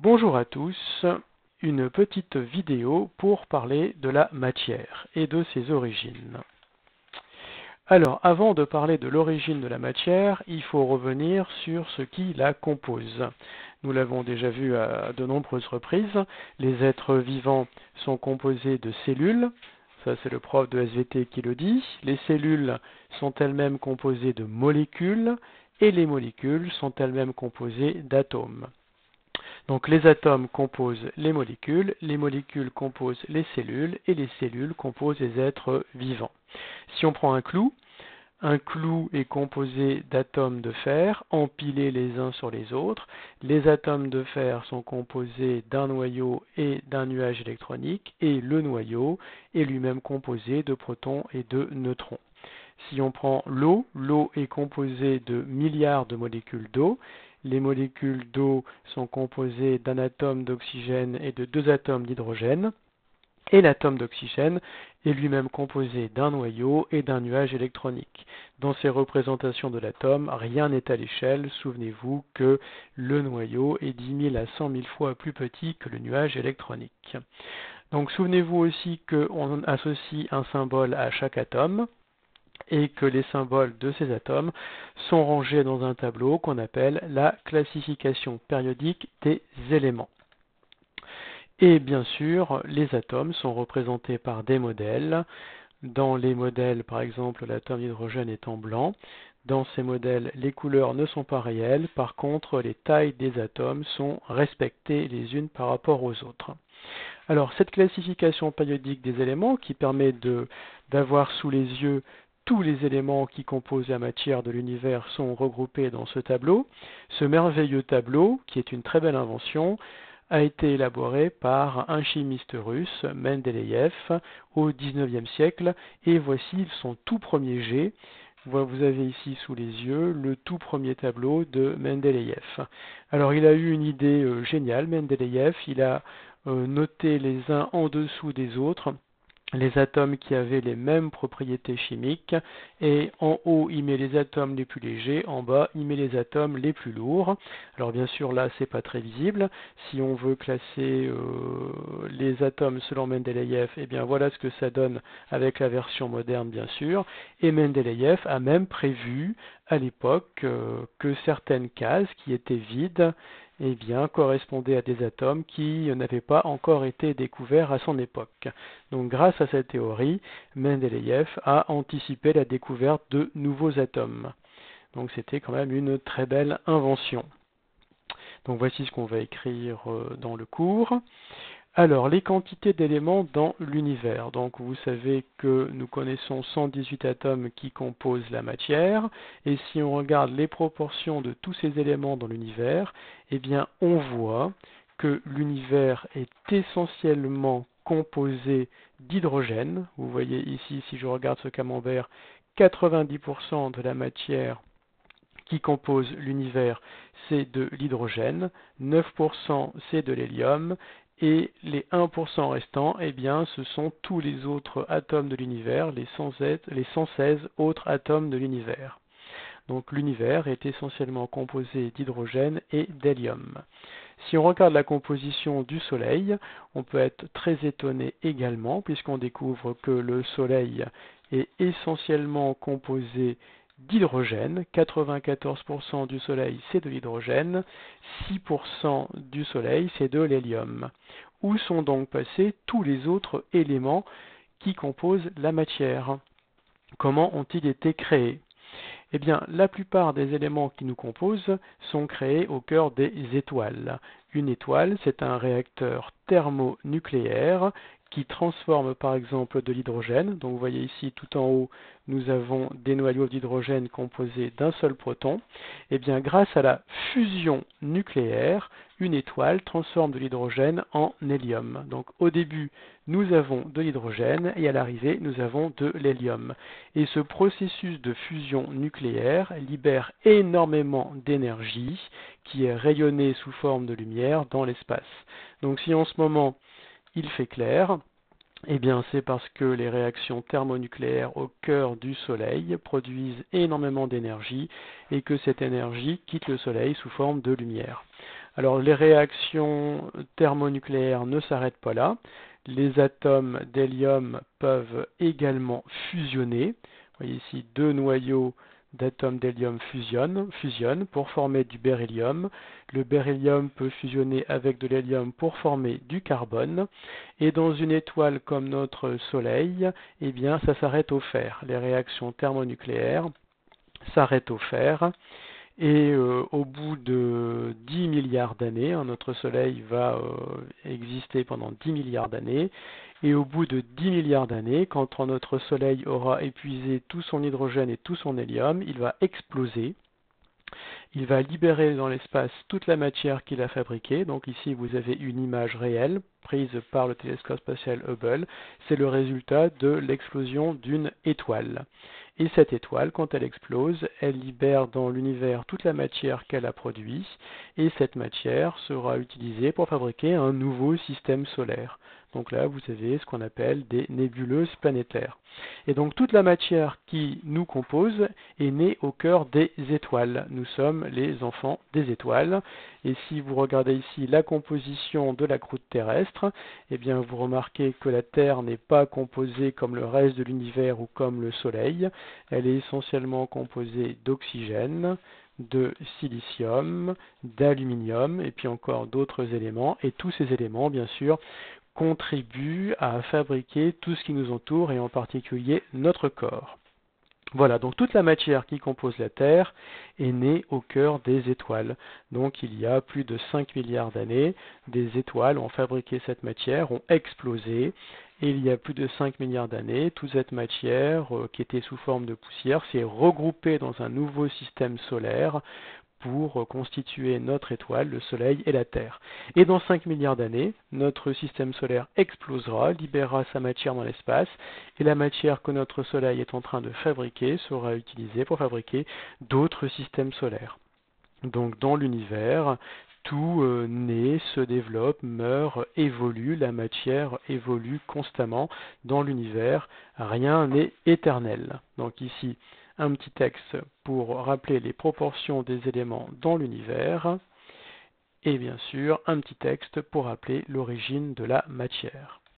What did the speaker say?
Bonjour à tous, une petite vidéo pour parler de la matière et de ses origines. Alors, avant de parler de l'origine de la matière, il faut revenir sur ce qui la compose. Nous l'avons déjà vu à de nombreuses reprises, les êtres vivants sont composés de cellules, ça c'est le prof de SVT qui le dit, les cellules sont elles-mêmes composées de molécules, et les molécules sont elles-mêmes composées d'atomes. Donc les atomes composent les molécules composent les cellules, et les cellules composent les êtres vivants. Si on prend un clou est composé d'atomes de fer, empilés les uns sur les autres. Les atomes de fer sont composés d'un noyau et d'un nuage électronique, et le noyau est lui-même composé de protons et de neutrons. Si on prend l'eau est composée de milliards de molécules d'eau. Les molécules d'eau sont composées d'un atome d'oxygène et de deux atomes d'hydrogène. Et l'atome d'oxygène est lui-même composé d'un noyau et d'un nuage électronique. Dans ces représentations de l'atome, rien n'est à l'échelle. Souvenez-vous que le noyau est 10 000 à 100 000 fois plus petit que le nuage électronique. Donc souvenez-vous aussi qu'on associe un symbole à chaque atome, et que les symboles de ces atomes sont rangés dans un tableau qu'on appelle la classification périodique des éléments. Et bien sûr, les atomes sont représentés par des modèles. Dans les modèles, par exemple, l'atome d'hydrogène est en blanc. Dans ces modèles, les couleurs ne sont pas réelles. Par contre, les tailles des atomes sont respectées les unes par rapport aux autres. Alors, cette classification périodique des éléments qui permet d'avoir sous les yeux tous les éléments qui composent la matière de l'univers sont regroupés dans ce tableau. Ce merveilleux tableau, qui est une très belle invention, a été élaboré par un chimiste russe, Mendeleïev, au XIXe siècle, et voici son tout premier jet. Vous avez ici sous les yeux le tout premier tableau de Mendeleïev. Alors il a eu une idée géniale, Mendeleïev, il a noté les uns en dessous des autres les atomes qui avaient les mêmes propriétés chimiques, et en haut il met les atomes les plus légers, en bas il met les atomes les plus lourds. Alors bien sûr là c'est pas très visible. Si on veut classer les atomes selon Mendeleïev, eh bien voilà ce que ça donne avec la version moderne bien sûr. Et Mendeleïev a même prévu à l'époque que certaines cases qui étaient vides eh bien, correspondaient à des atomes qui n'avaient pas encore été découverts à son époque. Donc grâce à cette théorie, Mendeleïev a anticipé la découverte de nouveaux atomes. Donc c'était quand même une très belle invention. Donc voici ce qu'on va écrire dans le cours. Alors, les quantités d'éléments dans l'univers. Donc, vous savez que nous connaissons 118 atomes qui composent la matière. Et si on regarde les proportions de tous ces éléments dans l'univers, eh bien, on voit que l'univers est essentiellement composé d'hydrogène. Vous voyez ici, si je regarde ce camembert, 90% de la matière qui compose l'univers, c'est de l'hydrogène, 9% c'est de l'hélium, et les 1% restants, eh bien, ce sont tous les autres atomes de l'univers, les 116 autres atomes de l'univers. Donc l'univers est essentiellement composé d'hydrogène et d'hélium. Si on regarde la composition du Soleil, on peut être très étonné également, puisqu'on découvre que le Soleil est essentiellement composé d'hydrogène, 94% du Soleil c'est de l'hydrogène, 6% du Soleil c'est de l'hélium. Où sont donc passés tous les autres éléments qui composent la matière? Comment ont-ils été créés? Eh bien, la plupart des éléments qui nous composent sont créés au cœur des étoiles. Une étoile, c'est un réacteur thermonucléaire qui transforme par exemple de l'hydrogène. Donc vous voyez ici tout en haut, nous avons des noyaux d'hydrogène composés d'un seul proton. Eh bien, grâce à la fusion nucléaire, une étoile transforme de l'hydrogène en hélium. Donc au début, nous avons de l'hydrogène et à l'arrivée, nous avons de l'hélium. Et ce processus de fusion nucléaire libère énormément d'énergie qui est rayonnée sous forme de lumière dans l'espace. Donc si en ce moment il fait clair, eh bien, c'est parce que les réactions thermonucléaires au cœur du Soleil produisent énormément d'énergie et que cette énergie quitte le Soleil sous forme de lumière. Alors les réactions thermonucléaires ne s'arrêtent pas là. Les atomes d'hélium peuvent également fusionner. Vous voyez ici deux noyaux d'atomes d'hélium fusionnent pour former du beryllium. Le beryllium peut fusionner avec de l'hélium pour former du carbone. Et dans une étoile comme notre Soleil, eh bien, ça s'arrête au fer. Les réactions thermonucléaires s'arrêtent au fer. Et au bout de 10 milliards d'années, notre Soleil va exister pendant 10 milliards d'années, et au bout de 10 milliards d'années, quand notre Soleil aura épuisé tout son hydrogène et tout son hélium, il va exploser. Il va libérer dans l'espace toute la matière qu'il a fabriquée. Donc ici, vous avez une image réelle prise par le télescope spatial Hubble. C'est le résultat de l'explosion d'une étoile. Et cette étoile, quand elle explose, elle libère dans l'univers toute la matière qu'elle a produite. Et cette matière sera utilisée pour fabriquer un nouveau système solaire. Donc là, vous avez ce qu'on appelle des nébuleuses planétaires. Et donc toute la matière qui nous compose est née au cœur des étoiles. Nous sommes les enfants des étoiles. Et si vous regardez ici la composition de la croûte terrestre, eh bien vous remarquez que la Terre n'est pas composée comme le reste de l'univers ou comme le Soleil. Elle est essentiellement composée d'oxygène, de silicium, d'aluminium et puis encore d'autres éléments. Et tous ces éléments, bien sûr, contribuent à fabriquer tout ce qui nous entoure et en particulier notre corps. Voilà, donc toute la matière qui compose la Terre est née au cœur des étoiles. Donc il y a plus de 5 milliards d'années, des étoiles ont fabriqué cette matière, ont explosé, et il y a plus de 5 milliards d'années, toute cette matière qui était sous forme de poussière s'est regroupée dans un nouveau système solaire pour constituer notre étoile, le Soleil et la Terre. Et dans 5 milliards d'années, notre système solaire explosera, libérera sa matière dans l'espace, et la matière que notre Soleil est en train de fabriquer sera utilisée pour fabriquer d'autres systèmes solaires. Donc dans l'univers, tout naît, se développe, meurt, évolue, la matière évolue constamment dans l'univers, rien n'est éternel. Donc ici, un petit texte pour rappeler les proportions des éléments dans l'univers, et bien sûr un petit texte pour rappeler l'origine de la matière.